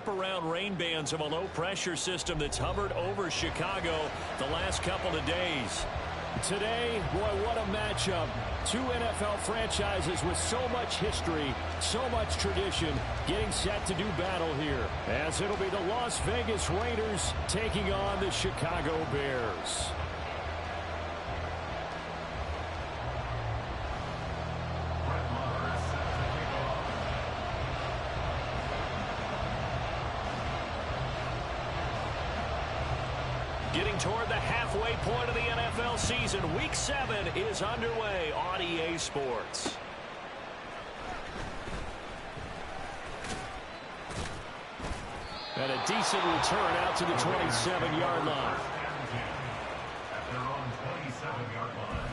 wraparound rain bands of a low-pressure system that's hovered over Chicago the last couple of days. Today, boy, what a matchup. Two NFL franchises with so much history, so much tradition, getting set to do battle here, as it'll be the Las Vegas Raiders taking on the Chicago Bears. Getting toward the halfway point of the NFL season, Week 7 is underway on EA Sports. And a decent return out to the 27-yard line. At their own 27-yard line.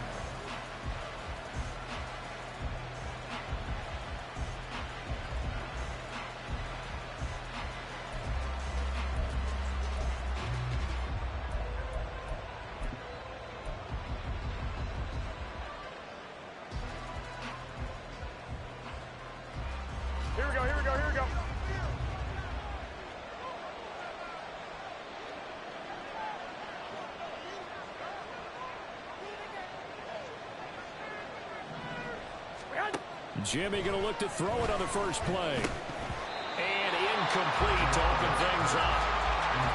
Here we go. Jimmy going to look to throw it on the first play. And incomplete to open things up.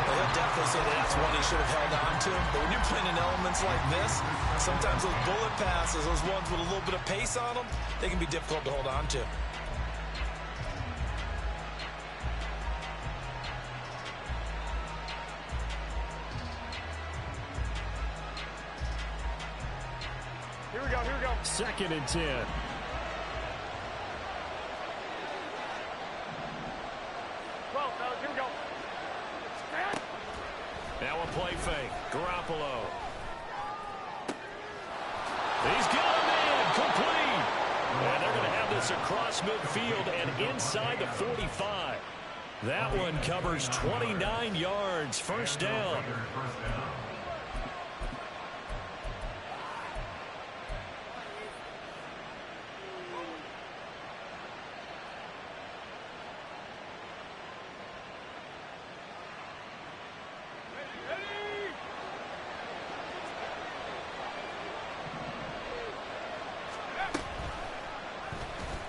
Well, he'll definitely say that's one he should have held on to. But when you're playing in elements like this, sometimes those bullet passes, those ones with a little bit of pace on them, they can be difficult to hold on to. Here we go. 2nd and 10. Here we go. Now a play fake. Garoppolo. He's got a man. Complete. And they're going to have this across midfield and inside the 45. That one covers 29 yards. First down.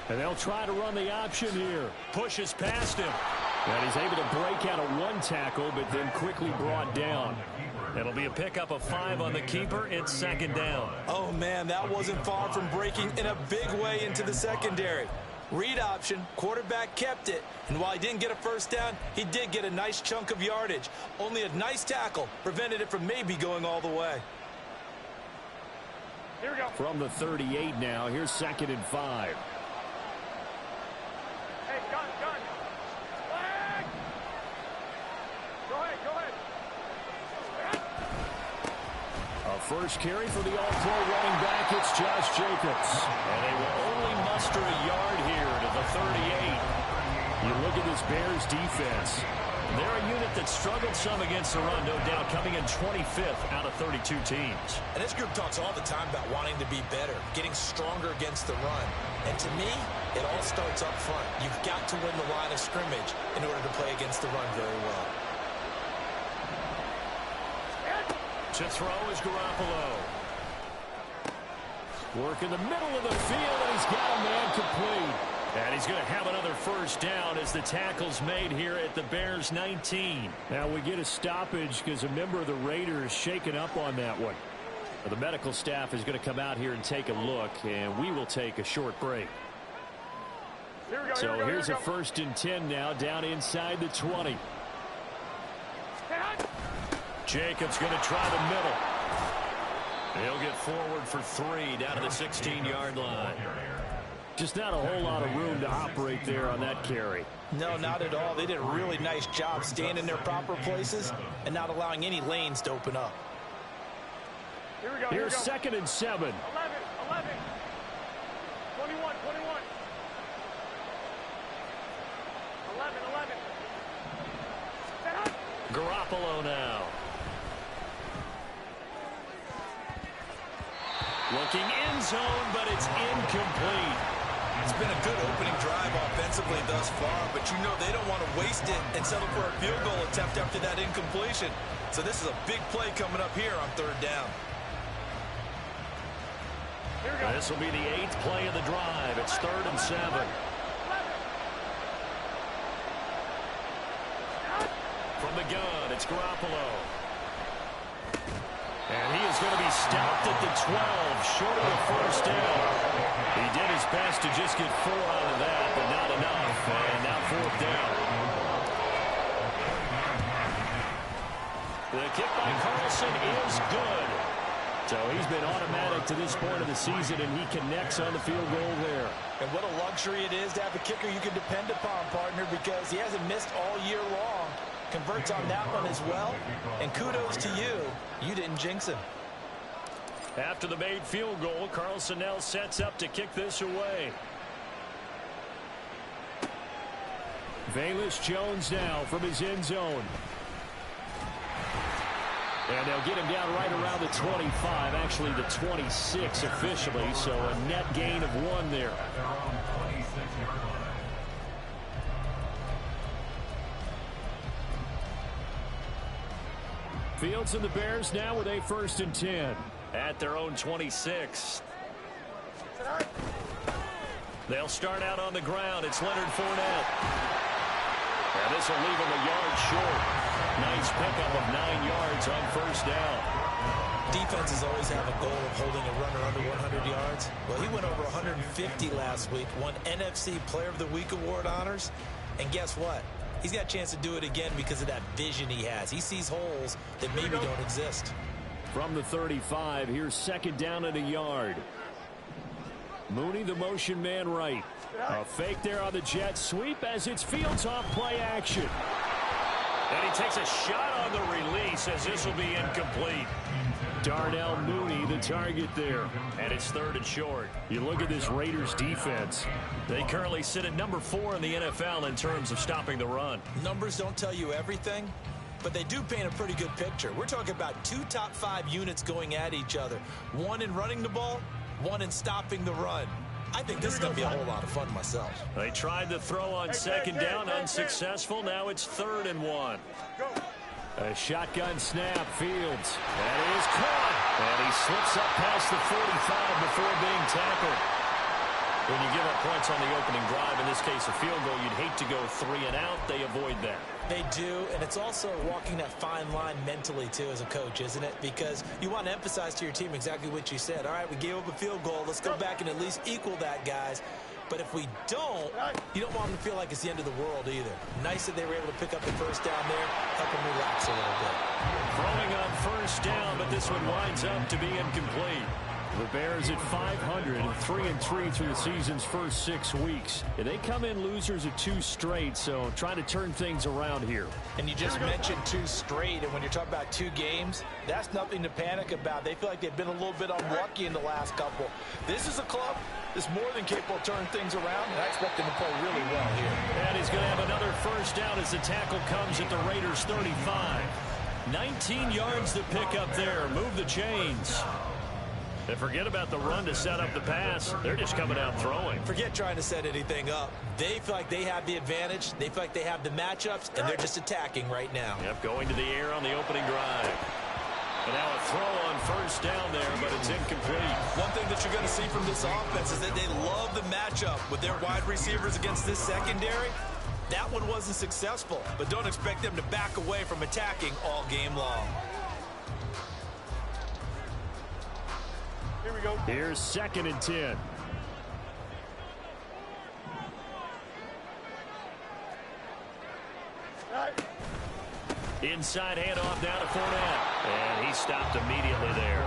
And they'll try to run the option here. Pushes past him. And he's able to break out of one tackle, but then quickly brought down. It'll be a pickup of 5 on the keeper. It's 2nd down. Oh, man, that wasn't far from breaking in a big way into the secondary. Read option, quarterback kept it. And while he didn't get a first down, he did get a nice chunk of yardage. Only a nice tackle prevented it from maybe going all the way. Here we go. From the 38 now, here's 2nd and 5. Hey, gun. Flag! Go ahead. A first carry for the all-pro running back. It's Josh Jacobs. And they will only muster a yard here to the 38. You look at this Bears defense. They're a unit that struggled some against the run, no doubt, coming in 25th out of 32 teams. And this group talks all the time about wanting to be better, getting stronger against the run. And to me, it all starts up front. You've got to win the line of scrimmage in order to play against the run very well. To throw is Garoppolo. Work in the middle of the field, and he's got a man complete. And he's going to have another first down as the tackle's made here at the Bears 19. Now we get a stoppage because a member of the Raiders shaken up on that one. The medical staff is going to come out here and take a look, and we will take a short break. So here's a 1st and 10 now, down inside the 20. Jacobs going to try the middle. He'll get forward for 3 down to the 16-yard line. Just not a whole lot of room to operate there on that carry. No, not at all. They did a really nice job staying in their proper places and not allowing any lanes to open up. Here we go. Here's 2nd and 7. 11. 21. 11. Garoppolo now. Looking end zone, but it's incomplete. It's been a good opening drive offensively thus far, but you know they don't want to waste it and settle for a field goal attempt after that incompletion. So this is a big play coming up here on third down. This will be the 8th play of the drive. It's 3rd and 7. From the gun, it's Garoppolo. And he is going to be stopped at the 12, short of the first down. He did his best to just get 4 out of that, but not enough. And now 4th down. The kick by Carlson is good. So he's been automatic to this point of the season, and he connects on the field goal there. And what a luxury it is to have a kicker you can depend upon, partner, because he hasn't missed all year long. Converts on that one as well. And kudos to you. You didn't jinx him. After the made field goal, Carlson now sets up to kick this away. Velus Jones now from his end zone. And they'll get him down right around the 25, actually the 26 officially, so a net gain of 1 there. Fields and the Bears now with a 1st and 10 at their own 26. They'll start out on the ground. It's Leonard Fournette. And this will leave him a yard short. Nice pickup of 9 yards on 1st down. Defenses always have a goal of holding a runner under 100 yards. Well, he went over 150 last week, won NFC Player of the Week award honors. And guess what? He's got a chance to do it again because of that vision he has. He sees holes that maybe don't exist. From the 35, here's 2nd down and a yard. Mooney, the motion man right. A fake there on the jet sweep as it's Fields off play action. And he takes a shot on the release as this will be incomplete. Darnell Mooney, the target there. And it's 3rd and short. You look at this Raiders defense. They currently sit at number 4 in the NFL in terms of stopping the run. Numbers don't tell you everything, but they do paint a pretty good picture. We're talking about 2 top 5 units going at each other. 1 in running the ball, 1 in stopping the run. I think this is going to be a whole lot of fun myself. They tried to throw on 2nd down, unsuccessful. Now it's 3rd and 1. A shotgun snap, Fields. That is caught. And he slips up past the 45 before being tackled. When you give up points on the opening drive, in this case a field goal, you'd hate to go 3 and out. They avoid that. They do, and it's also walking that fine line mentally, too, as a coach, isn't it? Because you want to emphasize to your team exactly what you said. All right, we gave up a field goal. Let's go back and at least equal that, guys. But if we don't, you don't want them to feel like it's the end of the world either. Nice that they were able to pick up the 1st down there, help them relax a little bit. Throwing on 1st down, but this one winds up to be incomplete. The Bears at 500, 3-3 through the season's first 6 weeks. And they come in losers of 2 straight, so trying to turn things around here. And you just mentioned 2 straight, and when you're talking about 2 games, that's nothing to panic about. They feel like they've been a little bit unlucky in the last couple. This is a club that's more than capable of turning things around, and I expect them to play really well here. And he's going to have another 1st down as the tackle comes at the Raiders' 35. 19 yards to pick up there. Move the chains. And forget about the run to set up the pass. They're just coming out throwing. Forget trying to set anything up. They feel like they have the advantage. They feel like they have the matchups, and they're just attacking right now. Yep, going to the air on the opening drive. And now a throw on 1st down there, but it's incomplete. One thing that you're going to see from this offense is that they love the matchup with their wide receivers against this secondary. That one wasn't successful, but don't expect them to back away from attacking all game long. Here we go. Here's 2nd and 10. Inside handoff down to Fournette. And he stopped immediately there.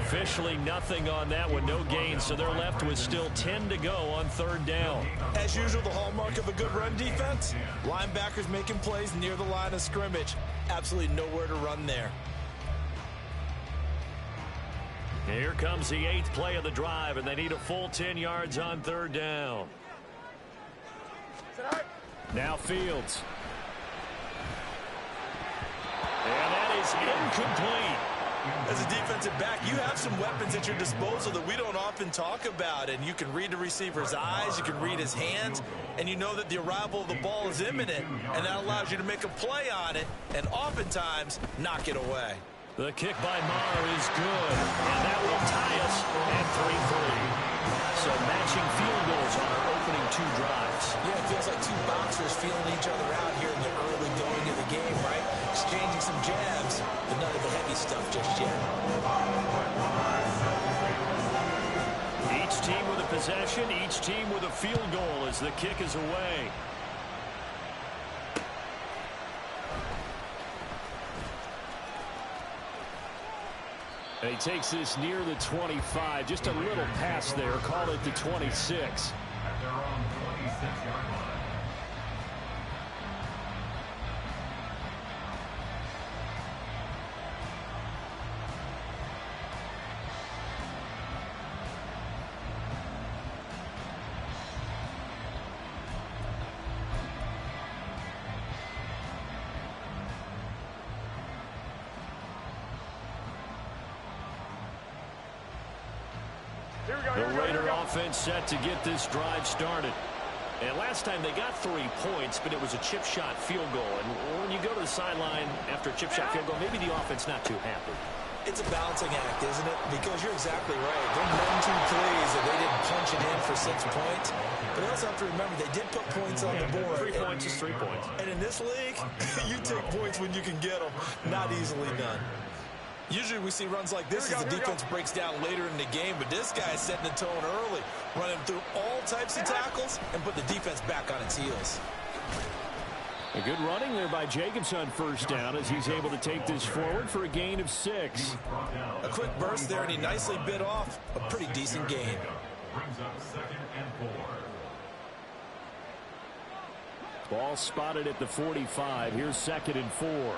Officially nothing on that one, no gain, so they're left with still 10 to go on 3rd down. As usual, the hallmark of a good run defense, linebackers making plays near the line of scrimmage. Absolutely nowhere to run there. Here comes the 8th play of the drive, and they need a full 10 yards on 3rd down. Now Fields. And that is incomplete. As a defensive back, you have some weapons at your disposal that we don't often talk about, and you can read the receiver's eyes, you can read his hands, and you know that the arrival of the ball is imminent, and that allows you to make a play on it and oftentimes knock it away. The kick by Maher is good, and that will tie us at 3-3. So matching field goals on our opening two drives. Yeah, it feels like two boxers feeling each other out here in the early going of the game, right? Exchanging some jabs, but none of the heavy stuff just yet. Each team with a possession, each team with a field goal as the kick is away. And he takes this near the 25. Just a little pass there. Call it the 26. At their own 26-yard line. The Raider offense set to get this drive started. And last time they got 3 points, but it was a chip shot field goal. And when you go to the sideline after a chip shot field goal, maybe the offense not too happy. It's a balancing act, isn't it? Because you're exactly right. They're 1-2 plays that they didn't punch it in for 6 points. But you also have to remember they did put points on the board. 3 points is 3 points. And in this league, you take points when you can get them. Not easily done. Usually we see runs like this as the defense breaks down later in the game, but this guy is setting the tone early, running through all types of tackles and put the defense back on its heels. A good running there by Jacobs on first down as he's able to take this forward for a gain of 6. A quick burst there, and he nicely bit off a pretty decent gain. Brings up 2nd and 4. Ball spotted at the 45. Here's 2nd and 4.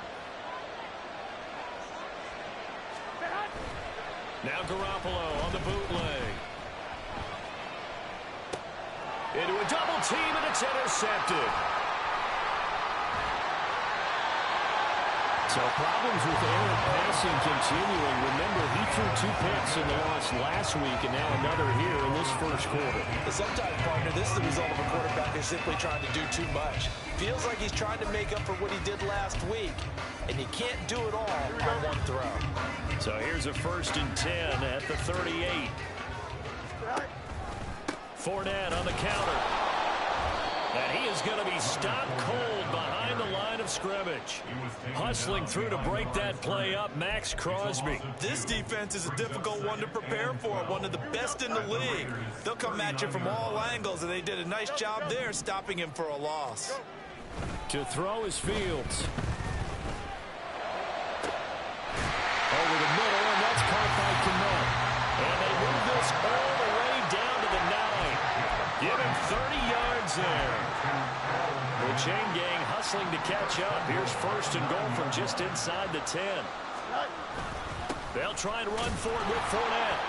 Now Garoppolo on the bootleg. Into a double team, and it's intercepted. So problems with errant passing continuing. Remember, he threw 2 picks in the loss last week, and now another here in this first quarter. Sometimes, partner, this is the result of a quarterback who's simply trying to do too much. Feels like he's trying to make up for what he did last week, and you can't do it all on one throw. So here's a 1st and 10 at the 38. Fournette on the counter. And he is going to be stopped cold behind the line of scrimmage. Hustling through to break that play up, Max Crosby. This defense is a difficult one to prepare for, one of the best in the league. They'll come at you from all angles, and they did a nice job there stopping him for a loss. To throw is Fields. Over the middle, and that's caught by Kmet. And they move this all the way down to the 9. Give him 30 yards there. The chain gang hustling to catch up. Here's 1st and goal from just inside the 10. They'll try and run for it with Fournette.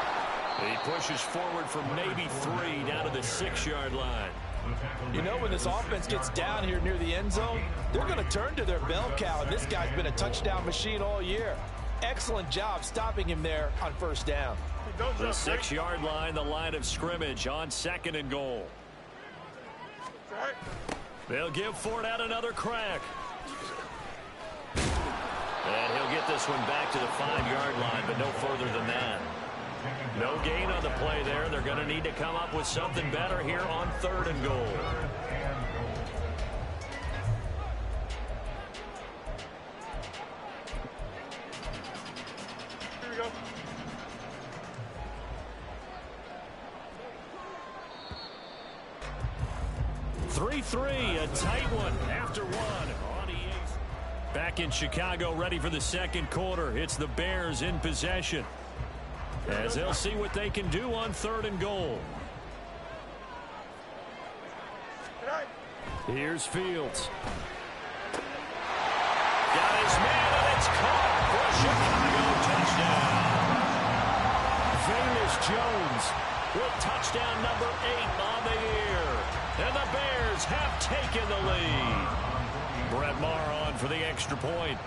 He pushes forward from maybe 3 down to the 6-yard line. You know, when this offense gets down here near the end zone, they're going to turn to their bell cow, and this guy's been a touchdown machine all year. Excellent job stopping him there on 1st down. The 6-yard line, the line of scrimmage on 2nd and goal. They'll give Fournette another crack. And he'll get this one back to the 5-yard line, but no further than that. No gain on the play there. They're going to need to come up with something better here on 3rd and goal. Here we go. A tight one after one on EA. Back in Chicago, ready for the 2nd quarter. It's the Bears in possession, as they'll see what they can do on 3rd and goal. Here's Fields. Got his man, and it's caught for a Chicago touchdown. Velus Jones with touchdown number 8 on the year. And the Bears have taken the lead. Brett Maher on for the extra point.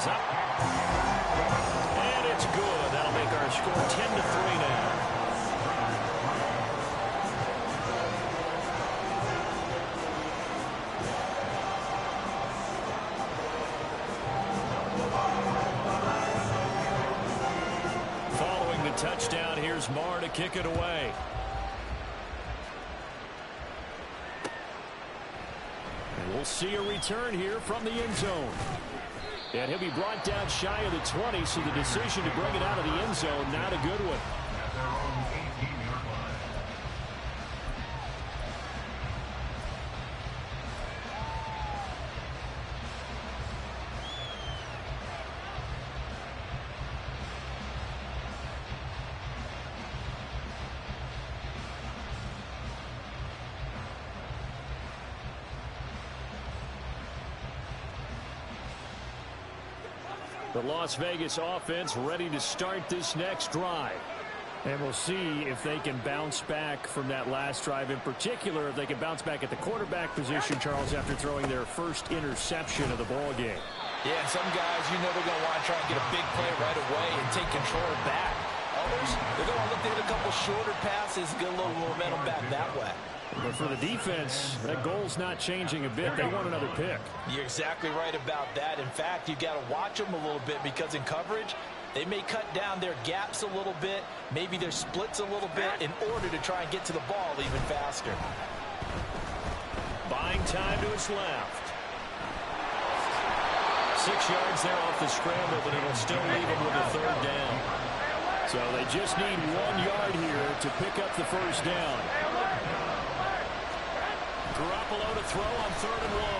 is up. And it's good. That'll make our score 10-3 now. Following the touchdown, here's Marr to kick it away. And we'll see a return here from the end zone. And he'll be brought down shy of the 20, so the decision to bring it out of the end zone, not a good one. At their own 18-yard line. The Las Vegas offense ready to start this next drive. And we'll see if they can bounce back from that last drive, in particular if they can bounce back at the quarterback position, Charles, after throwing their first interception of the ball game. Yeah, and some guys, you know they're going to want to try and get a big play right away and take control back. Others, they're going to look to hit a couple shorter passes, get a little momentum back that way. But for the defense, that goal's not changing a bit. They want another pick. You're exactly right about that. In fact, you got to watch them a little bit because in coverage, they may cut down their gaps a little bit, maybe their splits a little bit in order to try and get to the ball even faster. Buying time to his left. 6 yards there off the scramble, but it'll still leave him with a third down. So they just need 1 yard here to pick up the first down. Garoppolo to throw on 3rd and 1.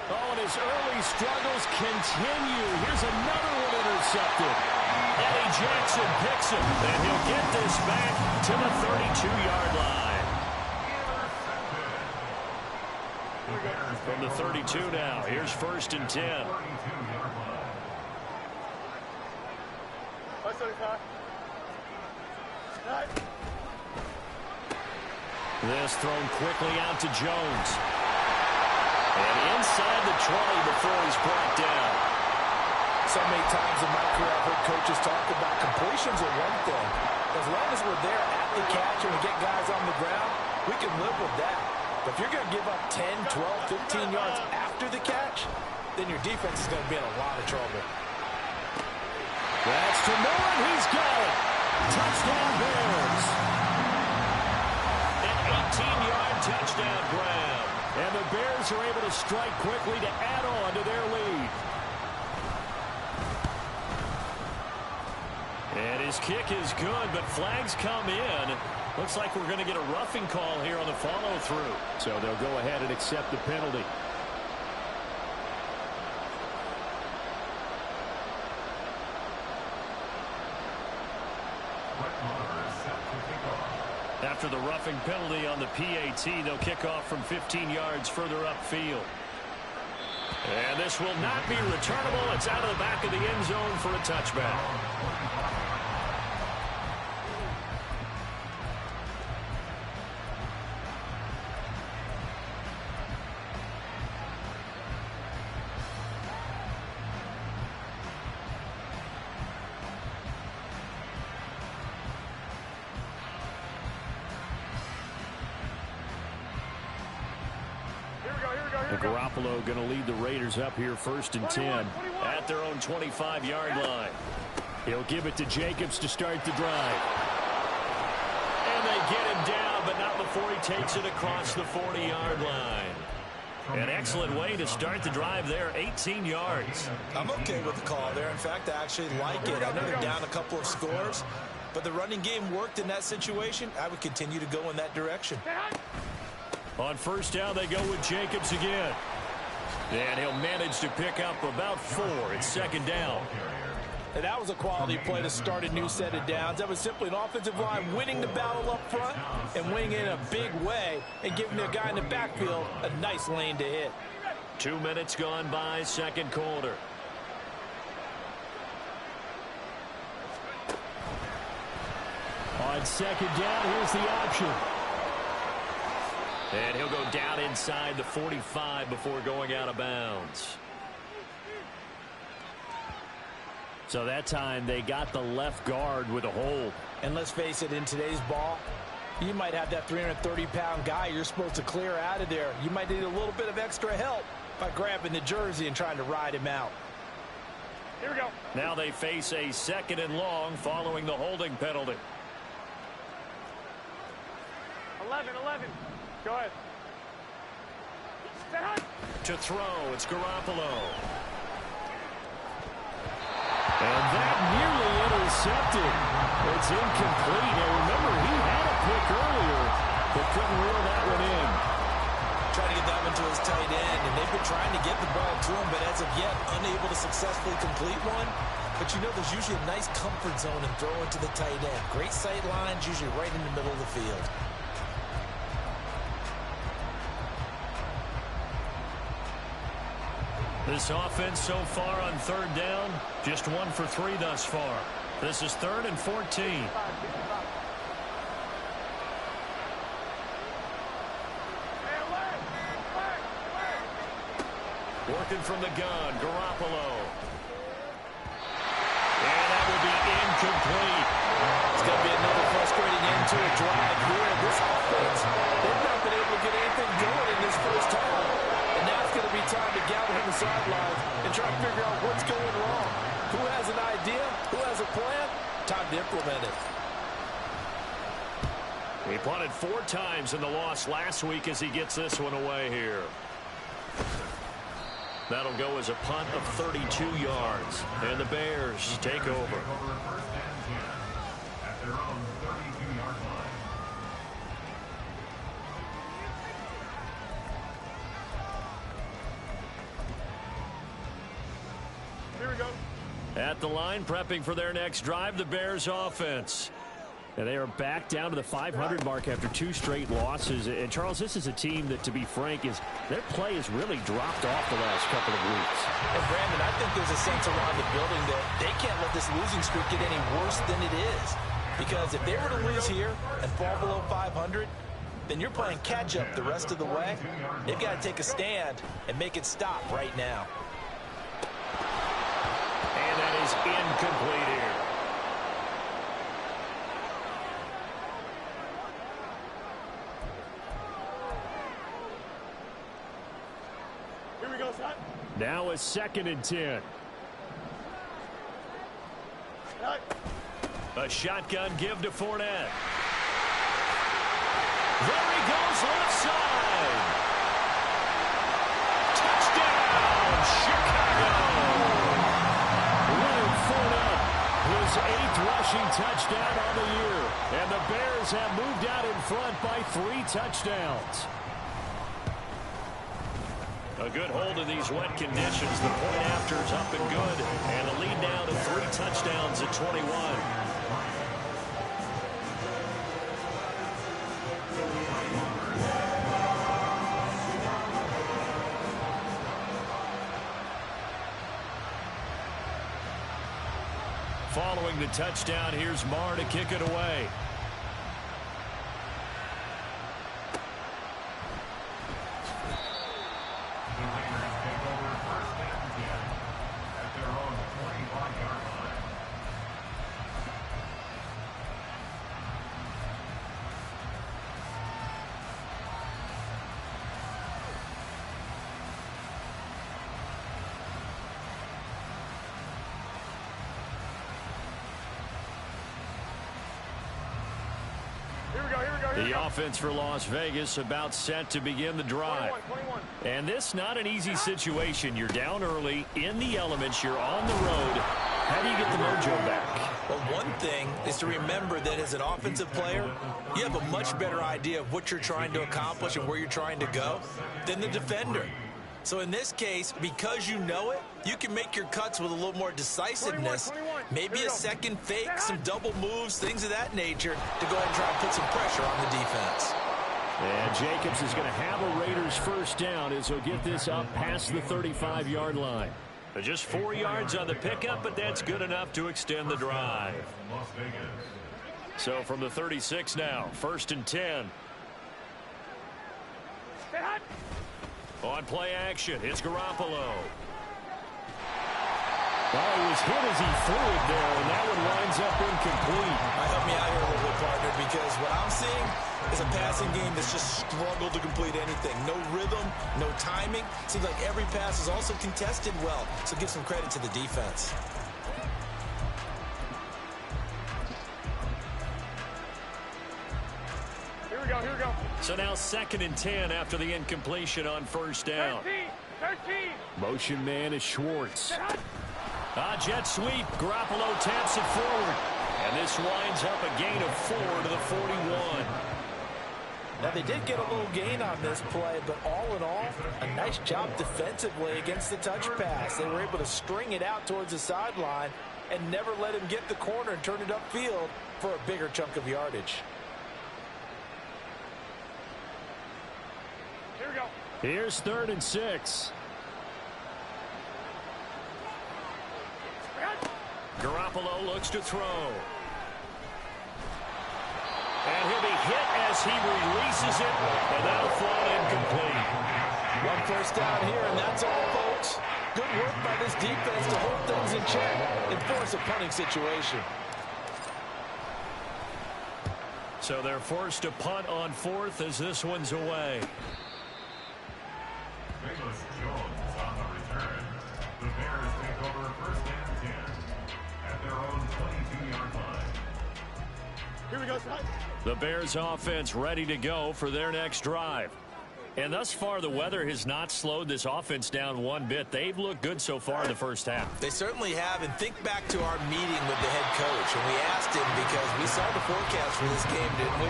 Oh, and his early struggles continue. Here's another one intercepted. Eddie Jackson picks him, and he'll get this back to the 32-yard line. From the 32 now, here's 1st and 10. This thrown quickly out to Jones. And inside the 20 before he's brought down. So many times in my career I've heard coaches talk about completions are one thing. As long as we're there at the catch and we get guys on the ground, we can live with that. But if you're going to give up 10, 12, 15 yards after the catch, then your defense is going to be in a lot of trouble. That's to Moore, and he's got it. Touchdown Bears. An 18-yard touchdown grab. And the Bears are able to strike quickly to add on to their lead. And his kick is good, but flags come in. Looks like we're going to get a roughing call here on the follow-through. So they'll go ahead and accept the penalty. After the roughing penalty on the PAT, they'll kick off from 15 yards further upfield. And this will not be returnable. It's out of the back of the end zone for a touchback. Garoppolo going to lead the Raiders up here 1st and 10 at their own 25-yard line. He'll give it to Jacobs to start the drive. And they get him down, but not before he takes it across the 40-yard line. An excellent way to start the drive there, 18 yards. I'm okay with the call there. In fact, I actually like it. I know they're down a couple of scores, but the running game worked in that situation. I would continue to go in that direction. On 1st down, they go with Jacobs again. And he'll manage to pick up about 4. It's 2nd down. And that was a quality play to start a new set of downs. That was simply an offensive line winning the battle up front and winning it in a big way and giving their guy in the backfield a nice lane to hit. 2 minutes gone by, 2nd quarter. On 2nd down, here's the option. And he'll go down inside the 45 before going out of bounds. So that time they got the left guard with a hold. And let's face it, in today's ball, you might have that 330-pound guy you're supposed to clear out of there. You might need a little bit of extra help by grabbing the jersey and trying to ride him out. Here we go. Now they face a 2nd and long following the holding penalty. 11. Go ahead. To throw, it's Garoppolo. And that nearly intercepted. It's incomplete. Now remember, he had a pick earlier, but couldn't reel that one in. Trying to get that one to his tight end, and they've been trying to get the ball to him, but as of yet, unable to successfully complete one. But you know there's usually a nice comfort zone in throwing to the tight end. Great sight lines, usually right in the middle of the field. This offense so far on 3rd down, just 1 for 3 thus far. This is 3rd and 14. Working from the gun, Garoppolo. And that will be incomplete. It's going to be another frustrating end to a drive here. This offense, they've not been able to get anything going in this first half. And now it's going to be time to gather on the sidelines and try to figure out what's going wrong. Who has an idea? Who has a plan? Time to implement it. He punted 4 times in the loss last week as he gets this one away here. That'll go as a punt of 32 yards. And the Bears take over. At their own 32-yard line. Here we go. At the line, prepping for their next drive, the Bears offense. And they are back down to the 500 mark after 2 straight losses. And, Charles, this is a team that, to be frank, their play has really dropped off the last couple of weeks. And, Brandon, I think there's a sense around the building that they can't let this losing streak get any worse than it is. Because if they were to lose here and fall below 500, then you're playing catch-up the rest of the way. They've got to take a stand and make it stop right now. And that is incomplete here. Here we go, son. Now a 2nd and 10. A shotgun give to Fournette. There he goes left side. Touchdown, Chicago. Leonard Fournette, his 8th rushing touchdown on the year. And the Bears have moved out in front by 3 touchdowns. A good hold in these wet conditions. The point after is up and good. And the lead now to 3 touchdowns at 21. Following the touchdown, here's Marr to kick it away. The offense for Las Vegas about set to begin the drive. 21. And this not an easy situation. You're down early, in the elements, you're on the road. How do you get the mojo back? Well, one thing is to remember that as an offensive player, you have a much better idea of what you're trying to accomplish and where you're trying to go than the defender. So in this case, because you know it, you can make your cuts with a little more decisiveness. 21. Maybe a second fake, some double moves, things of that nature to go ahead and try and put some pressure on the defense. And Jacobs is going to have a Raiders first down as he'll get this up past the 35-yard line. Just 4 yards on the pickup, but that's good enough to extend the drive. Las Vegas. So from the 36 now, 1st and 10. On play action, it's Garoppolo. Well, he was hit as he threw it there, and that one winds up incomplete. Help me out here a little bit, partner, because what I'm seeing is a passing game that's just struggled to complete anything. No rhythm, no timing. Seems like every pass is also contested well, so give some credit to the defense. Here we go, here we go. So now 2nd and 10 after the incompletion on first down. 13. Motion man is Schwartz. Jet sweep. Garoppolo taps it forward. And this winds up a gain of 4 to the 41. Now, they did get a little gain on this play, but all in all, a nice job defensively against the touch pass. They were able to string it out towards the sideline and never let him get the corner and turn it upfield for a bigger chunk of yardage. Here we go. Here's 3rd and 6. Garoppolo looks to throw. And he'll be hit as he releases it, and that'll fall incomplete. 1 first down here, and that's all, folks. Good work by this defense to hold things in check and force a punting situation. So they're forced to punt on 4th as this one's away. Bayless Jones on the return. The Bears take over 1st and 10 at their own 22-yard line. Here we go, son. The Bears offense ready to go for their next drive. And thus far, the weather has not slowed this offense down one bit. They've looked good so far in the first half. They certainly have, and think back to our meeting with the head coach, and we asked him because we saw the forecast for this game, didn't we?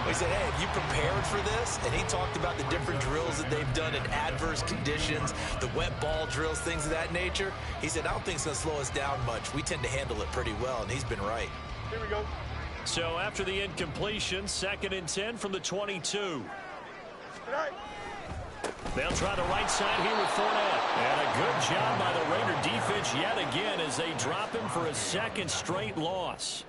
We said, hey, have you prepared for this? And he talked about the different drills that they've done in adverse conditions, the wet ball drills, things of that nature. He said, I don't think it's going to slow us down much. We tend to handle it pretty well, and he's been right. Here we go. So after the incompletion, 2nd and 10 from the 22. They'll try the right side here with Fournette. And a good job by the Raider defense yet again as they drop him for a 2nd straight loss.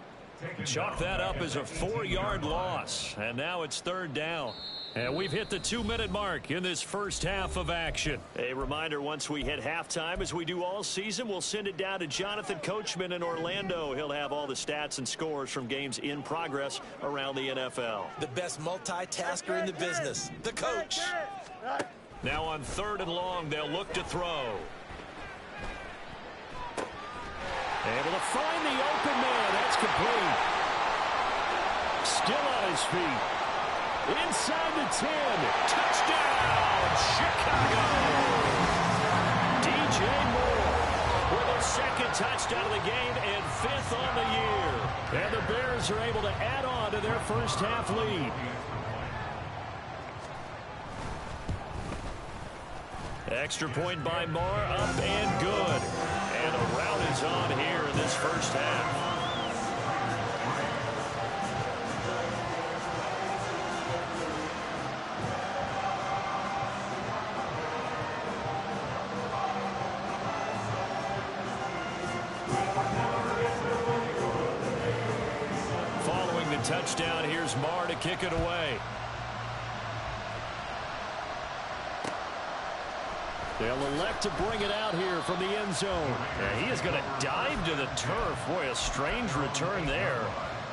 Chalk that up as a 4-yard loss. And now it's 3rd down. And we've hit the 2-minute mark in this first half of action. A reminder, once we hit halftime, as we do all season, we'll send it down to Jonathan Coachman in Orlando. He'll have all the stats and scores from games in progress around the NFL. The best multitasker in the business, the coach. Now on 3rd and long, they'll look to throw. Able to find the open man. That's complete. Still on his feet. Inside the 10. Touchdown, Chicago. DJ Moore with a 2nd touchdown of the game and 5th on the year. And the Bears are able to add on to their first half lead. Extra point by Moore, up and good. And a rout is on here in this first half. Following the touchdown, here's Moore to kick it away. They'll elect to bring it out here from the end zone. Yeah, he is going to dive to the turf. Boy, a strange return there.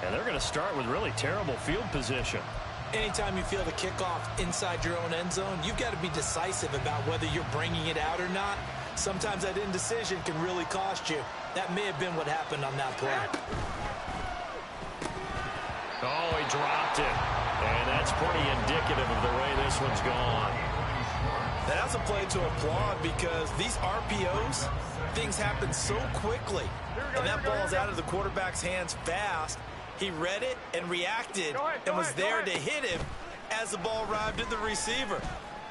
And they're going to start with really terrible field position. Anytime you feel the kickoff inside your own end zone, you've got to be decisive about whether you're bringing it out or not. Sometimes that indecision can really cost you. That may have been what happened on that play. Oh, he dropped it. And that's pretty indicative of the way this one's gone. That's a play to applaud because these RPOs, things happen so quickly. And that ball's out of the quarterback's hands fast. He read it and reacted and was there to hit him as the ball arrived at the receiver.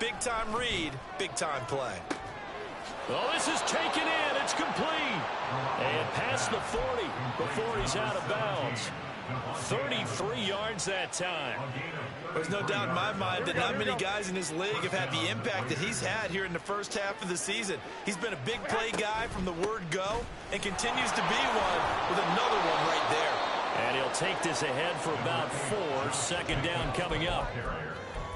Big-time read, big-time play. Oh, this is taken in. It's complete. And past the 40 before he's out of bounds. 33 yards that time. There's no doubt in my mind that not many guys in this league have had the impact that he's had here in the first half of the season. He's been a big play guy from the word go and continues to be one with another one right there. And he'll take this ahead for about 4. 2nd down coming up.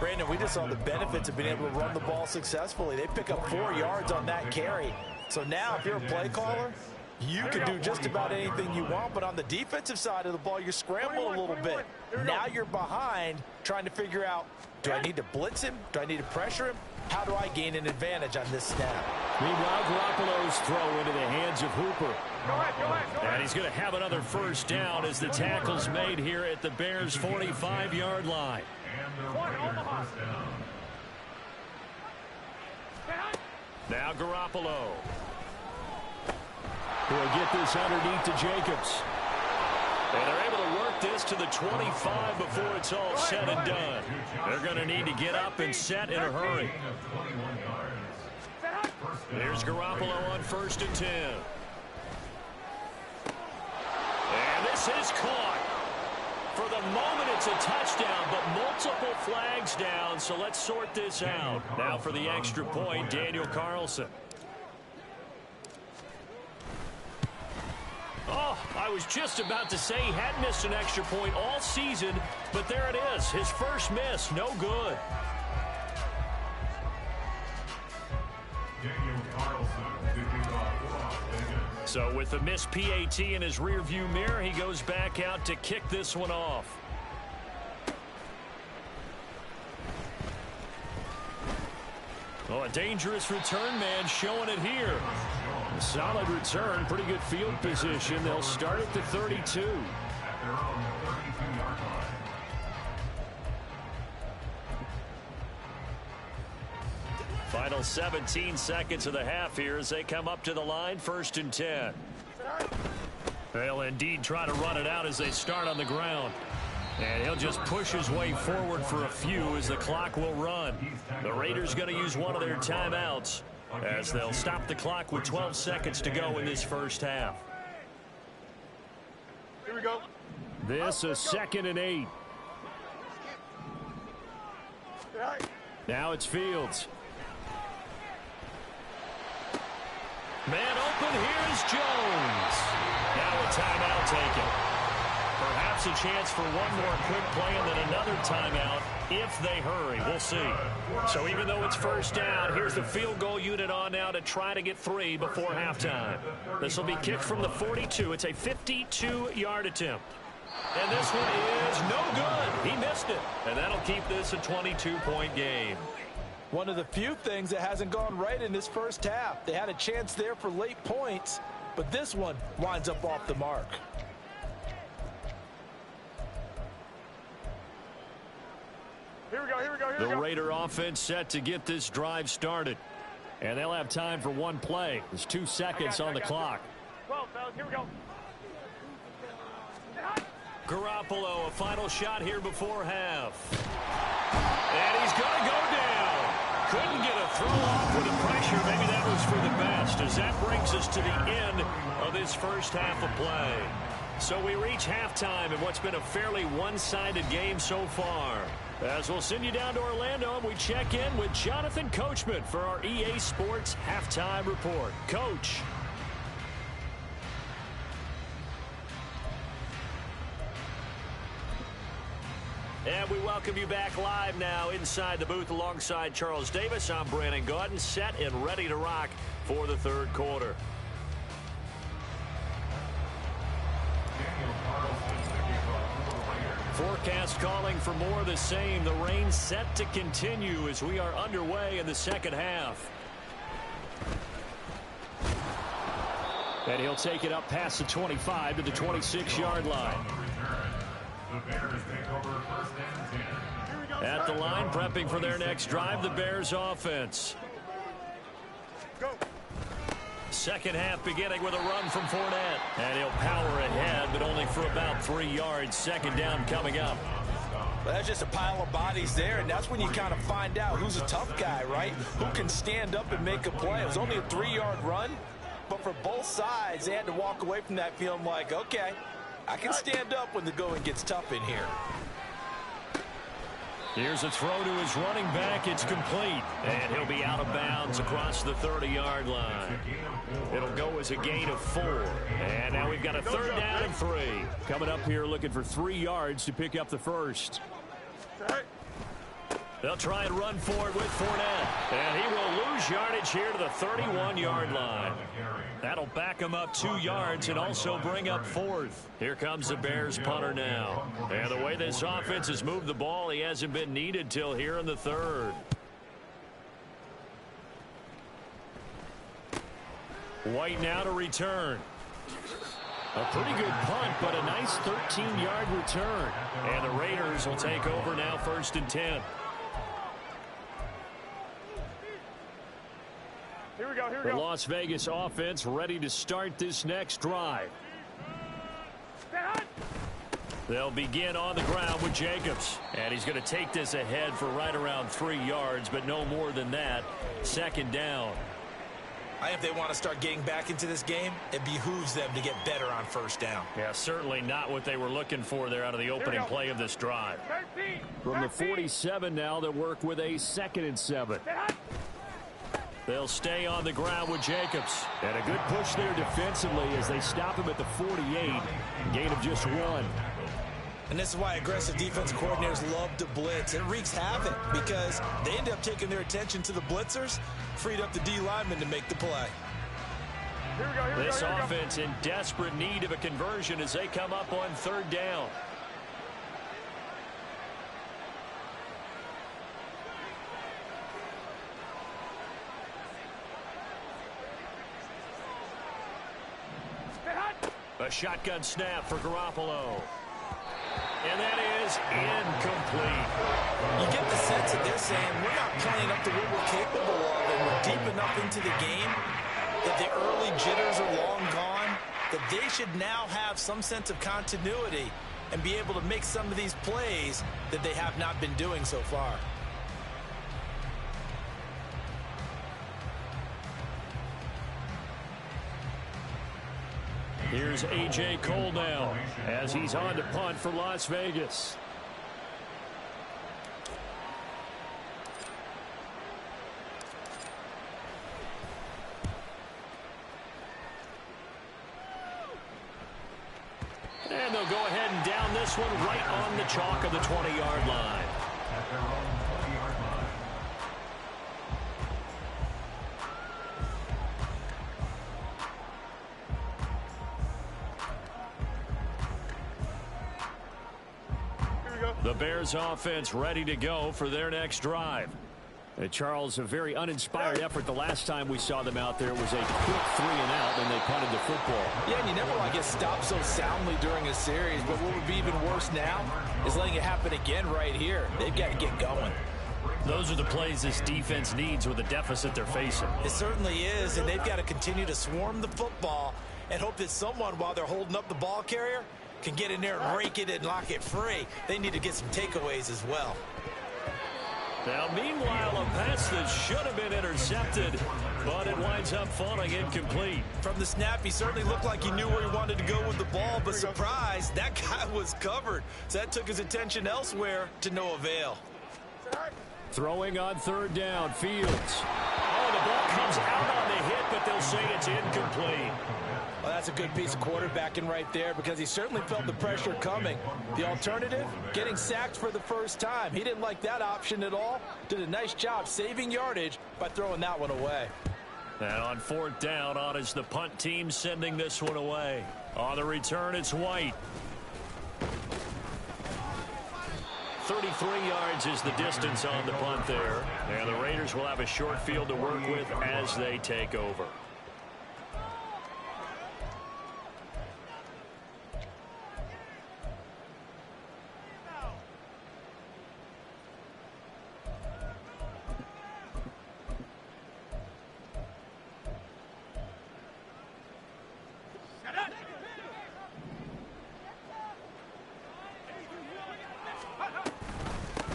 Brandon, we just saw the benefits of being able to run the ball successfully. They pick up 4 yards on that carry. So now if you're a play caller, You can do just about anything you want, but on the defensive side of the ball, you're scrambling a little bit. Now you're behind, trying to figure out, do I need to blitz him? Do I need to pressure him? How do I gain an advantage on this snap? Meanwhile, Garoppolo's throw into the hands of Hooper. Go ahead. And he's going to have another first down as the tackle's made here at the Bears' 45-yard line. Now Garoppolo. He'll get this underneath to Jacobs. And they're able to work this to the 25 before it's all said and done. They're going to need to get up and set in a hurry. There's Garoppolo on 1st and 10. And this is caught. For the moment, it's a touchdown, but multiple flags down, so let's sort this out. Now for the extra point, Daniel Carlson. Oh, I was just about to say he hadn't missed an extra point all season, but there it is. His first miss, no good. So with the missed PAT in his rearview mirror, he goes back out to kick this one off. Oh, a dangerous return man showing it here. A solid return, pretty good field position. They'll start at the 32. Final 17 seconds of the half here as they come up to the line, 1st and 10. They'll indeed try to run it out as they start on the ground. And he'll just push his way forward for a few as the clock will run. The Raiders going to use one of their timeouts as they'll stop the clock with 12 seconds to go in this first half. Here we go. This is 2nd and 8. Now it's Fields. Man open, here's Jones. Now a timeout taken. Perhaps a chance for one more quick play and then another timeout if they hurry. We'll see. So even though it's first down, here's the field goal unit on now to try to get 3 before halftime. This will be kicked from the 42. It's a 52-yard attempt. And this one is no good. He missed it. And that'll keep this a 22-point game. One of the few things that hasn't gone right in this first half. They had a chance there for late points, but this one winds up off the mark. Here we go. The Raider offense set to get this drive started. And they'll have time for one play. There's 2 seconds on the clock. 12, fellas, here we go. Garoppolo, a final shot here before half. And he's going to go down. Couldn't get a throw off with the pressure. Maybe that was for the best, as that brings us to the end of this first half of play. So we reach halftime in what's been a fairly one-sided game so far. As we'll send you down to Orlando, and we check in with Jonathan Coachman for our EA Sports Halftime Report. Coach. And we welcome you back live now inside the booth alongside Charles Davis. I'm Brandon Gaudin, set and ready to rock for the third quarter. Forecast calling for more of the same. The rain set to continue as we are underway in the second half. And he'll take it up past the 25 to the 26-yard line. At the line, prepping for their next drive, the Bears offense. Go. Second half beginning with a run from Fournette. And he'll power ahead, but only for about 3 yards. Second down coming up. Well, that's just a pile of bodies there, and that's when you kind of find out who's a tough guy, right? Who can stand up and make a play. It was only a 3-yard run, but for both sides, they had to walk away from that feeling like, okay, I can stand up when the going gets tough in here. Here's a throw to his running back. It's complete. And he'll be out of bounds across the 30-yard line. It'll go as a gain of 4. And now we've got a 3rd down and 3. Coming up here looking for 3 yards to pick up the first. They'll try and run for it with Fournette. And he will lose yardage here to the 31-yard line. That'll back him up 2 yards and also bring up 4th. Here comes the Bears punter now. And the way this offense has moved the ball, he hasn't been needed till here in the 3rd. White now to return. A pretty good punt, but a nice 13-yard return. And the Raiders will take over now 1st and 10. Here we go, here we The go. Las Vegas offense ready to start this next drive. They'll begin on the ground with Jacobs. And he's going to take this ahead for right around 3 yards, but no more than that. 2nd down. If they want to start getting back into this game, it behooves them to get better on 1st down. Yeah, certainly not what they were looking for there out of the opening play of this drive. 13, From the 47 now, they'll work with a 2nd and 7. They'll stay on the ground with Jacobs. And a good push there defensively as they stop him at the 48. Gain of just 1. And this is why aggressive defense coordinators love to blitz. It wreaks havoc because they end up taking their attention to the blitzers, freed up the D lineman to make the play. Here we go, here we This go, here we go. offense in desperate need of a conversion as they come up on 3rd down. A shotgun snap for Garoppolo. And that is incomplete. You get the sense that they're saying we're not playing up to what we're capable of, and we're deep enough into the game that the early jitters are long gone, that they should now have some sense of continuity and be able to make some of these plays that they have not been doing so far. Here's A.J. Cole now as he's on to punt for Las Vegas. And they'll go ahead and down this one right on the chalk of the 20-yard line. At their own 20-yard line. The Bears offense ready to go for their next drive. Charles, a very uninspired effort the last time we saw them out there. It was a quick 3 and out, and they punted the football. Yeah, and you never want to get stopped so soundly during a series, but what would be even worse now is letting it happen again right here. They've got to get going. Those are the plays this defense needs with the deficit they're facing. It certainly is, and they've got to continue to swarm the football and hope that someone, while they're holding up the ball carrier, can get in there and rake it and lock it free. They need to get some takeaways as well. Now, meanwhile, a pass that should have been intercepted, but it winds up falling incomplete. From the snap, he certainly looked like he knew where he wanted to go with the ball, but surprise, that guy was covered. So that took his attention elsewhere to no avail. Throwing on 3rd down, Fields. Oh, the ball comes out on the hit, but they'll say it's incomplete. Well, that's a good piece of quarterbacking right there because he certainly felt the pressure coming. The alternative, getting sacked for the first time. He didn't like that option at all. Did a nice job saving yardage by throwing that one away. And on 4th down, on is the punt team sending this one away. On the return, it's White. 33 yards is the distance on the punt there. And the Raiders will have a short field to work with as they take over.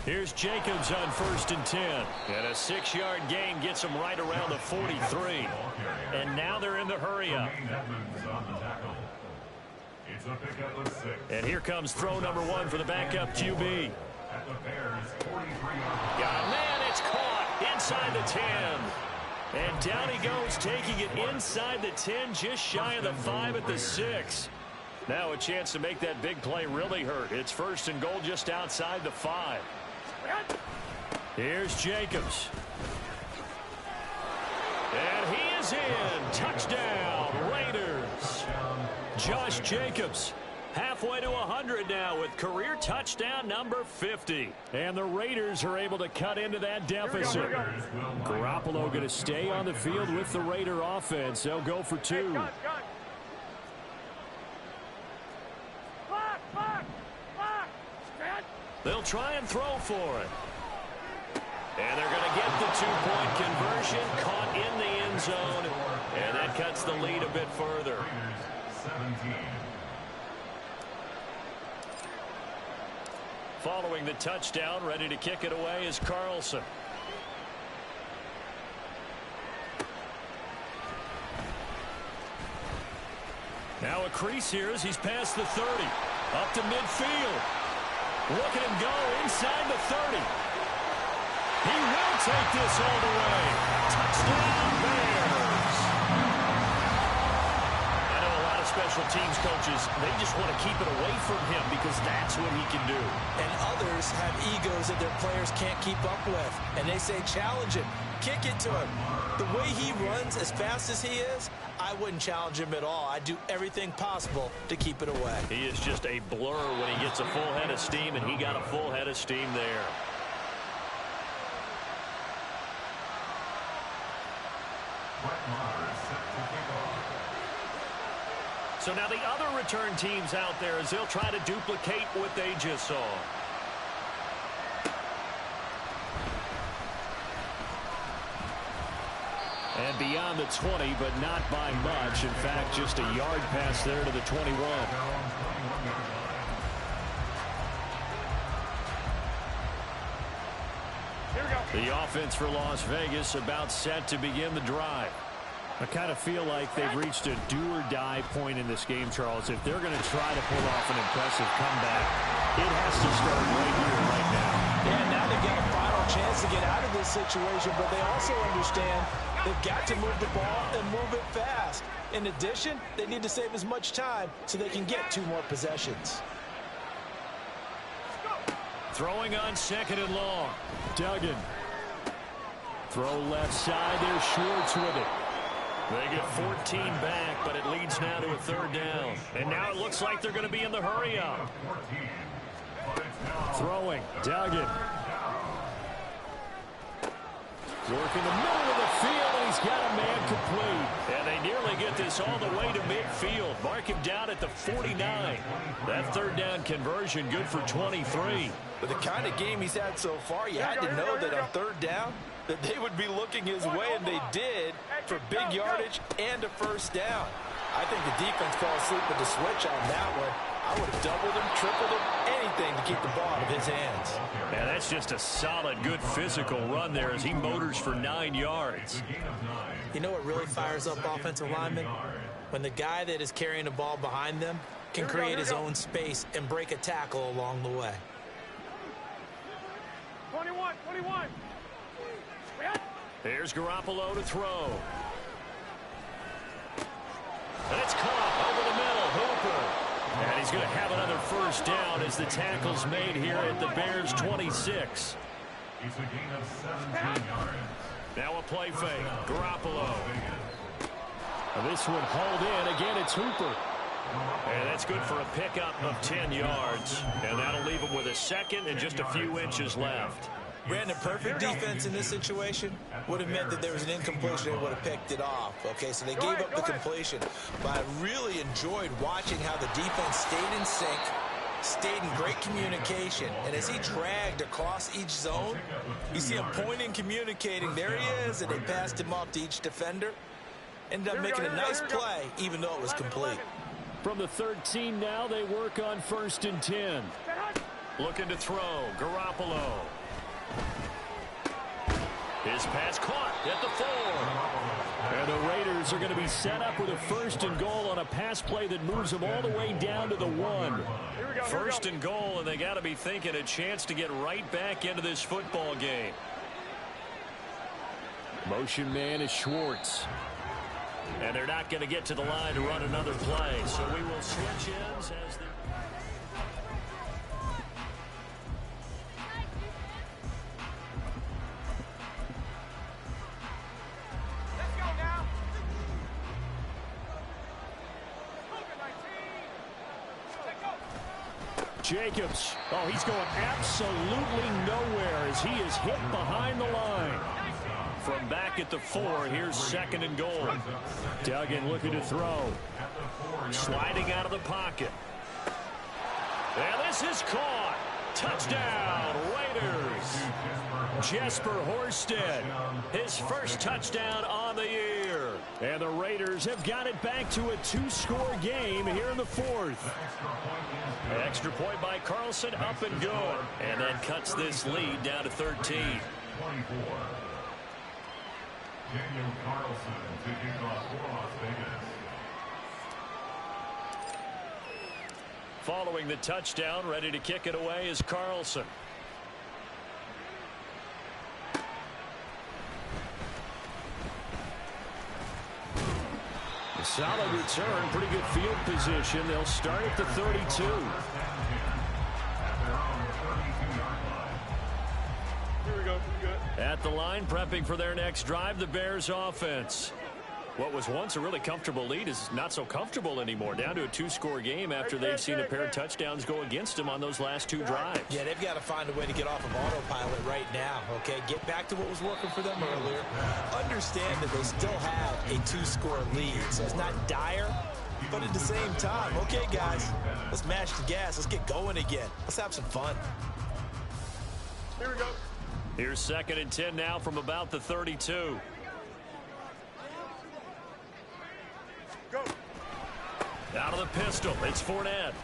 Here's Jacobs on 1st and 10. And a 6-yard gain gets them right around the 43. And now they're in the hurry-up. It's a pickup of 6. And here comes throw number 1 for the backup QB. At the Bears' 43-yard Got a man, it's caught inside the 10. And down he goes, taking it inside the 10, just shy of the 5 at the 6. Now a chance to make that big play really hurt. It's 1st and goal just outside the 5. Here's Jacobs. And he is in. Touchdown, Raiders. Josh Jacobs. Halfway to 100 now with career touchdown number 50. And the Raiders are able to cut into that deficit. Garoppolo going to stay on the field with the Raider offense. They'll go for 2. They'll try and throw for it. And they're going to get the 2-point conversion, caught in the end zone, and that cuts the lead a bit further. 17. Following the touchdown, ready to kick it away is Carlson. Now a crease here as he's past the 30. Up to midfield. Look at him go inside the 30. He will take this all the way. Touchdown, Bears. I know a lot of special teams coaches, they just want to keep it away from him because that's what he can do. And others have egos that their players can't keep up with. And they say, challenge him. Kick it to him. The way he runs as fast as he is, I wouldn't challenge him at all. I'd do everything possible to keep it away. He is just a blur when he gets a full head of steam, and he got a full head of steam there. So now the other return teams out there as they'll try to duplicate what they just saw. And beyond the 20, but not by much. In fact, just a yard pass there to the 21. The offense for Las Vegas about set to begin the drive. I kind of feel like they've reached a do-or-die point in this game, Charles. If they're going to try to pull off an impressive comeback, it has to start right here, right now. Yeah, now they've got a final chance to get out of this situation, but they also understand they've got to move the ball and move it fast. In addition, they need to save as much time so they can get 2 more possessions. Throwing on 2nd and long. Duggan. Throw left side. There's Schwartz with it. They get 14 back, but it leads now to a 3rd down. And now it looks like they're going to be in the hurry-up. Throwing. Duggan. Working the middle of the field, and he's got a man complete. And they nearly get this all the way to midfield. Mark him down at the 49. That 3rd down conversion good for 23. With the kind of game he's had so far, you had to know that on 3rd down, that they would be looking his way, and they did, for big yardage and a 1st down. I think the defense fell asleep with the switch on that one. I would have doubled him, tripled him, anything to keep the ball out of his hands. Yeah, that's just a solid, good physical run there as he motors for 9 yards. You know what really fires up offensive linemen? When the guy that is carrying the ball behind them can create his own space and break a tackle along the way. 21. Here's Garoppolo to throw. And it's caught over the middle. Hooper. And he's going to have another 1st down as the tackle's made here at the Bears' 26. It's a gain of 17 yards. Now a play fake. Garoppolo. And this one hauled in. Again, it's Hooper. And that's good for a pickup of 10 yards. And that'll leave him with a 2nd and just a few inches left. Brandon, perfect defense in this situation would have meant that there was an incompletion and would have picked it off. Okay, so they gave up the completion. But I really enjoyed watching how the defense stayed in sync, stayed in great communication. And as he dragged across each zone, you see him pointing, communicating. There he is, and they passed him off to each defender. Ended up making a nice play, even though it was complete. From the 13 now, they work on 1st and 10. Looking to throw. Garoppolo. His pass caught at the 4. And the Raiders are going to be set up with a 1st and goal on a pass play that moves them all the way down to the 1. 1st and goal, and they got to be thinking a chance to get right back into this football game. Motion man is Schwartz. And they're not going to get to the line to run another play. So we will switch ends as the... Jacobs. Oh, he's going absolutely nowhere as he is hit behind the line. From back at the 4, here's 2nd and goal. Duggan looking to throw. Sliding out of the pocket. And this is caught. Touchdown, Raiders. Jesper Horsted, his first touchdown on the year. And the Raiders have got it back to a 2-score game here in the 4th. An extra point by Carlson, up and good. And that cuts this lead down to 13. 24. Daniel Carlson to kick off for Las Vegas. Following the touchdown, ready to kick it away is Carlson. A solid return, pretty good field position. They'll start at the 32. Here we go. Good. At the line, prepping for their next drive, the Bears offense. What was once a really comfortable lead is not so comfortable anymore. Down to a 2-score game after they've seen a pair of touchdowns go against them on those last 2 drives. Yeah, they've got to find a way to get off of autopilot right now, okay? Get back to what was working for them earlier. Understand that they still have a 2-score lead, so it's not dire, but at the same time, okay, guys, let's mash the gas. Let's get going again. Let's have some fun. Here we go. Here's 2nd and 10 now from about the 32. Go. Out of the pistol, it's Fournette.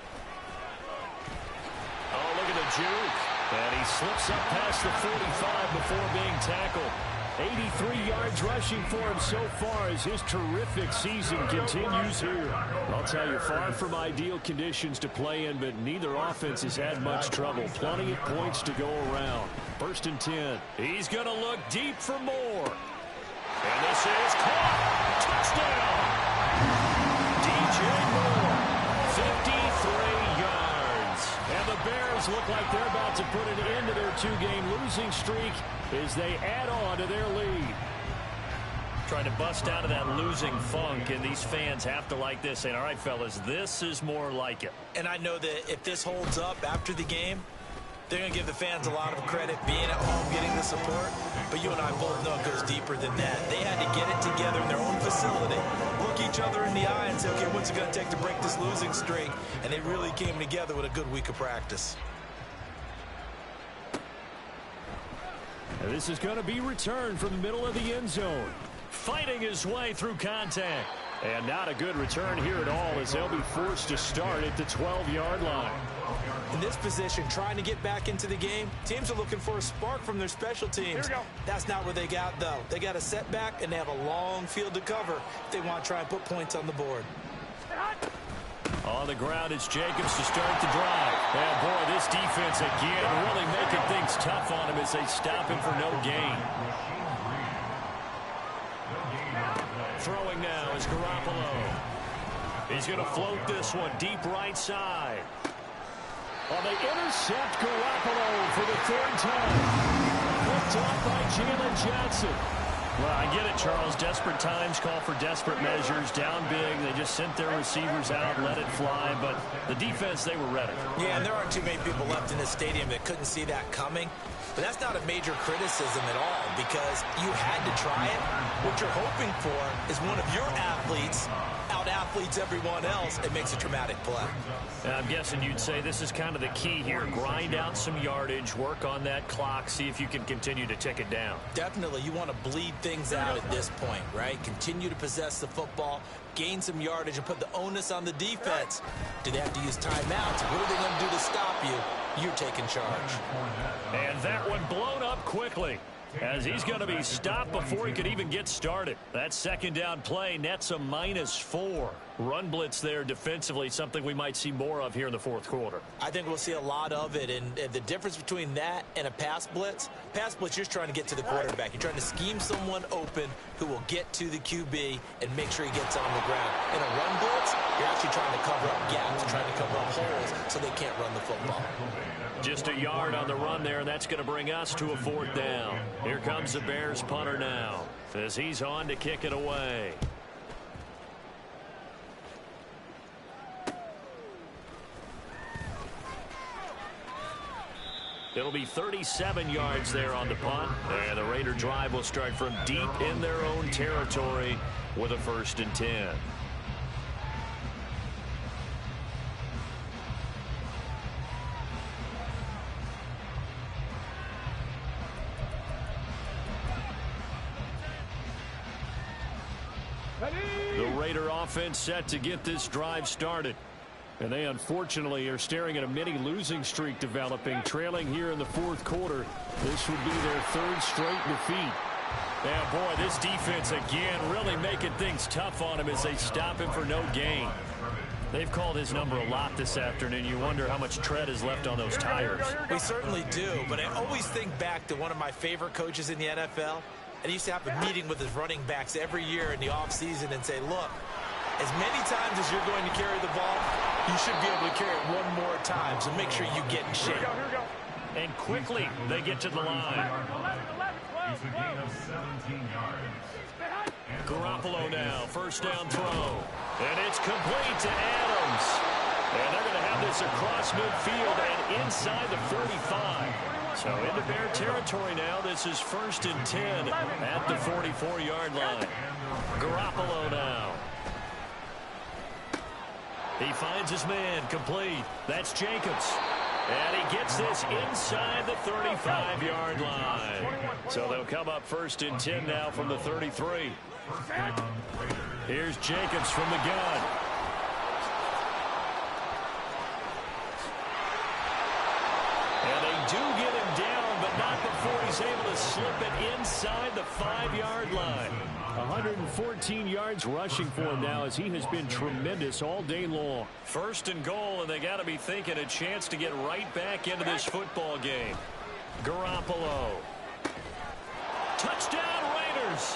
Oh, look at the juke. And he slips up past the 45 before being tackled. 83 yards rushing for him so far as his terrific season continues here. I'll tell you, far from ideal conditions to play in, but neither offense has had much trouble. Plenty of points to go around. 1st and 10. He's going to look deep for more. And this is caught. Touchdown. DJ Moore, 53 yards. And the Bears look like they're about to put an end to their 2-game losing streak as they add on to their lead. Trying to bust out of that losing funk, and these fans have to like this, saying, all right, fellas, this is more like it. And I know that if this holds up after the game, they're going to give the fans a lot of credit being at home, getting the support. But you and I both know it goes deeper than that. They had to get it together in their own facility, look each other in the eye and say, okay, what's it going to take to break this losing streak? And they really came together with a good week of practice. And this is going to be returned from the middle of the end zone. Fighting his way through contact. And not a good return here at all as they'll be forced to start at the 12-yard line. In this position, trying to get back into the game, teams are looking for a spark from their special teams. Here we go. That's not what they got, though. They got a setback, and they have a long field to cover if they want to try and put points on the board. On the ground, it's Jacobs to start the drive. And, boy, this defense again really making things tough on him as they stop him for no gain. Throwing now is Garoppolo. He's going to float this one deep right side. Well, they intercept Garoppolo for the 3rd time. Picked off by Jalen Johnson. Well, I get it, Charles. Desperate times call for desperate measures. Down big, they just sent their receivers out, let it fly. But the defense, they were ready. Yeah, and there aren't too many people left in this stadium that couldn't see that coming. But that's not a major criticism at all because you had to try it. What you're hoping for is one of your athletes out-athletes everyone else and makes a traumatic play. I'm guessing you'd say this is kind of the key here. Grind out some yardage, work on that clock, see if you can continue to tick it down. Definitely. You want to bleed things out at this point, right? Continue to possess the football, gain some yardage, and put the onus on the defense. Do they have to use timeouts? What are they going to do to stop you? You're taking charge. And that one blown up quickly as he's going to be stopped before he could even get started. That 2nd down play nets a -4. Run blitz there defensively, something we might see more of here in the 4th quarter. I think we'll see a lot of it, and the difference between that and a pass blitz, you're just trying to get to the quarterback. You're trying to scheme someone open who will get to the QB and make sure he gets on the ground. In a run blitz, you're actually trying to cover up gaps, trying to cover up holes so they can't run the football. Just a yard on the run there, and that's going to bring us to a 4th down. Here comes the Bears punter now as he's on to kick it away. It'll be 37 yards there on the punt. And the Raider drive will start from deep in their own territory with a 1st and 10. The Raider offense set to get this drive started. And they unfortunately are staring at a mini losing streak developing, trailing here in the 4th quarter. This would be their 3rd straight defeat. Yeah, boy, this defense again really making things tough on him as they stop him for no gain. They've called his number a lot this afternoon. You wonder how much tread is left on those tires. We certainly do, but I always think back to one of my favorite coaches in the NFL. And he used to have a meeting with his running backs every year in the offseason and say, look, as many times as you're going to carry the ball, you should be able to carry it one more time, so make sure you get in shape. Here we go. And quickly, they get to the line. It's a gain of 17 yards. Garoppolo now, 1st down throw. And it's complete to Adams. And they're going to have this across midfield and inside the 45. So into Bear territory now. This is 1st and 10 at the 44-yard line. Garoppolo now. He finds his man, complete. That's Jacobs. And he gets this inside the 35-yard line. So they'll come up 1st and 10 now from the 33. Here's Jacobs from the gun. And they do get him down, but not before he's able to slip it inside the 5-yard line. 114 yards rushing for him now as he has been tremendous all day long. 1st and goal, and they got to be thinking a chance to get right back into this football game. Garoppolo. Touchdown Raiders.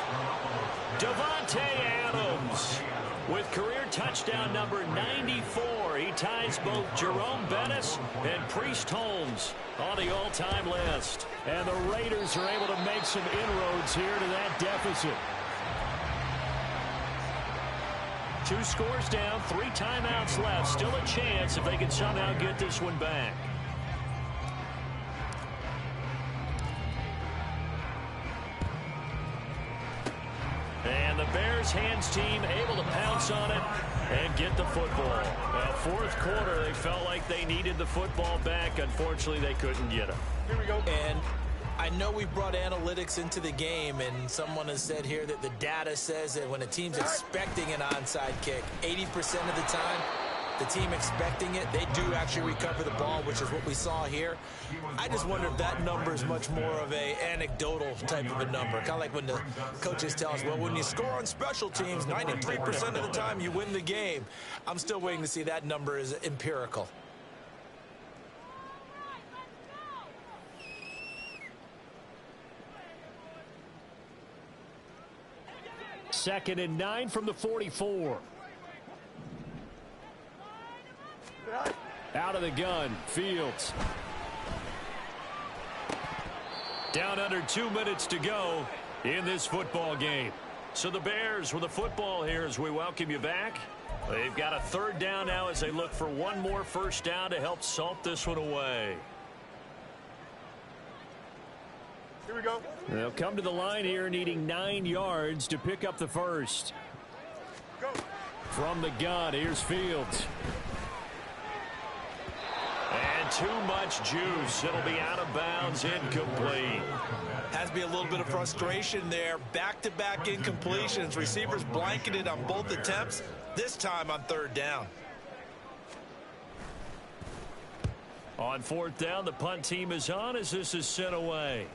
Davante Adams with career touchdown number 94. He ties both Jerome Bettis and Priest Holmes on the all-time list. And the Raiders are able to make some inroads here to that deficit. 2 scores down, 3 timeouts left. Still a chance if they can somehow get this one back. And the Bears hands team able to pounce on it and get the football. Well, 4th quarter, they felt like they needed the football back. Unfortunately, they couldn't get it. Here we go. And I know we brought analytics into the game, and someone has said here that the data says that when a team's expecting an onside kick, 80% of the time, the team expecting it, they do actually recover the ball, which is what we saw here. I just wonder if that number is much more of a anecdotal type of a number. Kind of like when the coaches tell us, well, when you score on special teams, 93% of the time you win the game. I'm still waiting to see that number is empirical. Second and 9 from the 44. Out of the gun, Fields. Down under 2 minutes to go in this football game. So the Bears with the football here as we welcome you back. They've got a 3rd down now as they look for one more 1st down to help salt this one away. Here we go. They'll come to the line here needing 9 yards to pick up the 1st. Go. From the gun, here's Fields. And too much juice. It'll be out of bounds, incomplete. Has to be a little bit of frustration there. Back-to-back incompletions. Receivers blanketed on both attempts, this time on 3rd down. On 4th down, the punt team is on as this is sent away.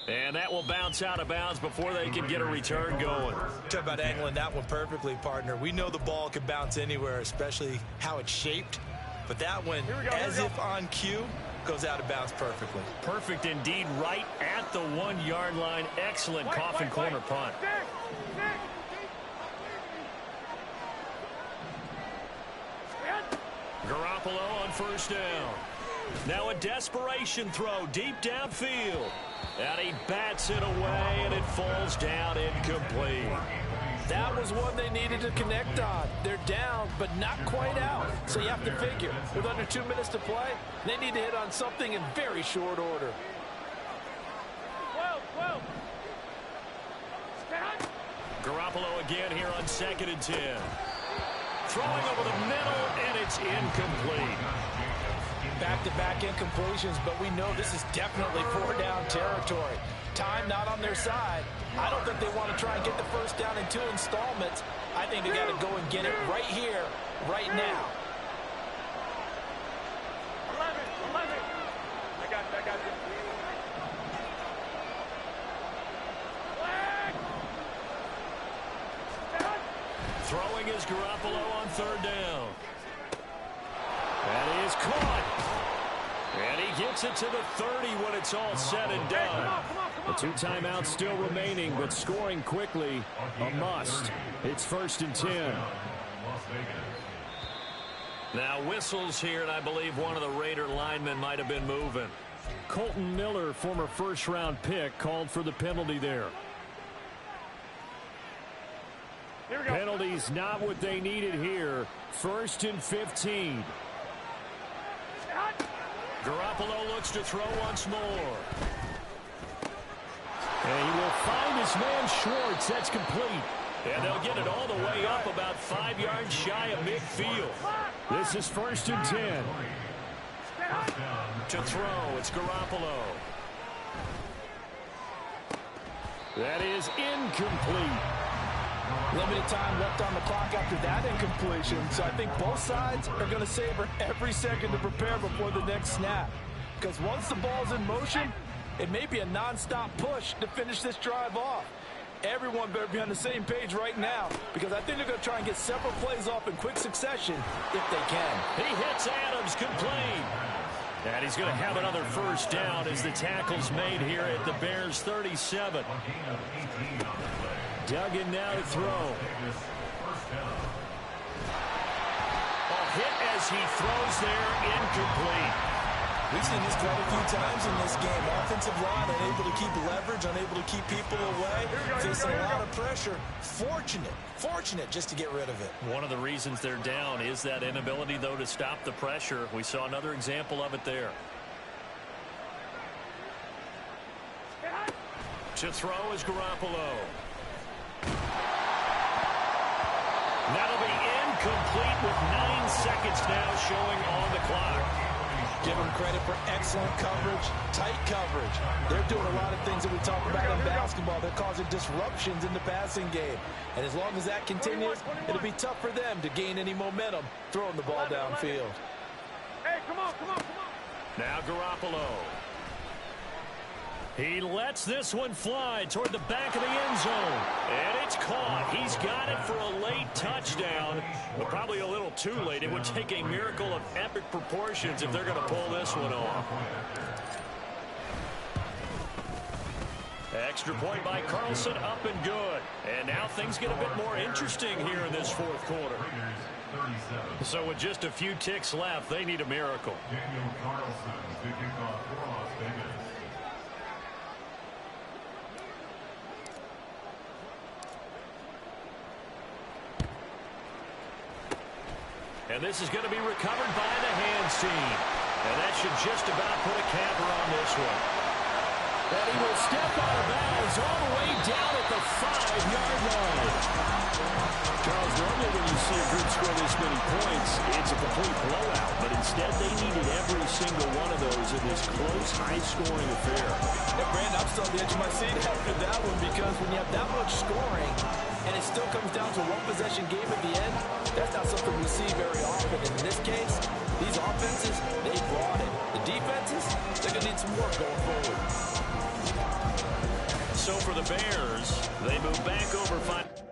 And that will bounce out of bounds before they can get a return going. Talk about angling that one perfectly, partner. We know the ball can bounce anywhere, especially how it's shaped. But that one, as if on cue, goes out of bounds perfectly. Perfect indeed, right at the 1-yard line. Excellent coffin corner punt. Garoppolo on 1st down. Now a desperation throw deep downfield. And he bats it away, and it falls down incomplete. That was one they needed to connect on. They're down, but not quite out. So you have to figure, with under 2 minutes to play, they need to hit on something in very short order. Garoppolo again here on 2nd and 10. Throwing over the middle, and it's incomplete. Back-to-back incompletions, but we know this is definitely 4-down territory. Time not on their side. I don't think they want to try and get the first down in 2 installments. I think they got to go and get it right here, right now. 11. I got you. Throwing is Garoppolo on 3rd down. That is caught. And he gets it to the 30 when it's all said and done. The 2 timeouts still remaining, but scoring quickly, a must. It's 1st and 10. Now whistles here, and I believe one of the Raider linemen might have been moving. Colton Miller, former first-round pick, called for the penalty there. Here we go. Penalties not what they needed here. 1st and 15. Garoppolo looks to throw once more. And he will find his man Schwartz. That's complete. And they'll get it all the way up about 5 yards shy of midfield. This is 1st and 10. To throw, it's Garoppolo. That is incomplete. Limited time left on the clock after that incompletion, so I think both sides are going to savor every second to prepare before the next snap. Because once the ball's in motion, it may be a non-stop push to finish this drive off. Everyone better be on the same page right now, because I think they're going to try and get several plays off in quick succession if they can. He hits Adams, complete. And he's going to have another first down as the tackle's made here at the Bears' 37. Duggan now to throw. Hit as he throws there, incomplete. We've seen this quite a few times in this game. Offensive line unable to keep leverage, unable to keep people away, facing a lot of pressure. Fortunate just to get rid of it. One of the reasons they're down is that inability, though, to stop the pressure. We saw another example of it there. To throw is Garoppolo. That'll be incomplete with 9 seconds now showing on the clock. Give them credit for excellent coverage, tight coverage. They're doing a lot of things that we talk about in basketball. They're causing disruptions in the passing game. And as long as that continues, it'll be tough for them to gain any momentum throwing the ball downfield. Hey, come on. Now Garoppolo. He lets this one fly toward the back of the end zone. And it's caught. He's got it for a late touchdown. But probably a little too late. It would take a miracle of epic proportions if they're going to pull this one off. Extra point by Carlson, up and good. And now things get a bit more interesting here in this 4th quarter. So with just a few ticks left, they need a miracle. Daniel Carlson to kick off for Las Vegas. And this is going to be recovered by the hands team. And that should just about put a capper on this one. And he will step out of bounds all the way down at the 5-yard line. Charles, normally when you see a group score this many points, it's a complete blowout. But instead, they needed every single one of those in this close, high-scoring affair. Yeah, Brandon, I'm still on the edge of my seat after that one, because when you have that much scoring and it still comes down to a one-possession game at the end, that's not something we see very often. And in this case, these offenses, they brought it. The defenses, they're going to need some work going forward. So for the Bears, they move back over 5.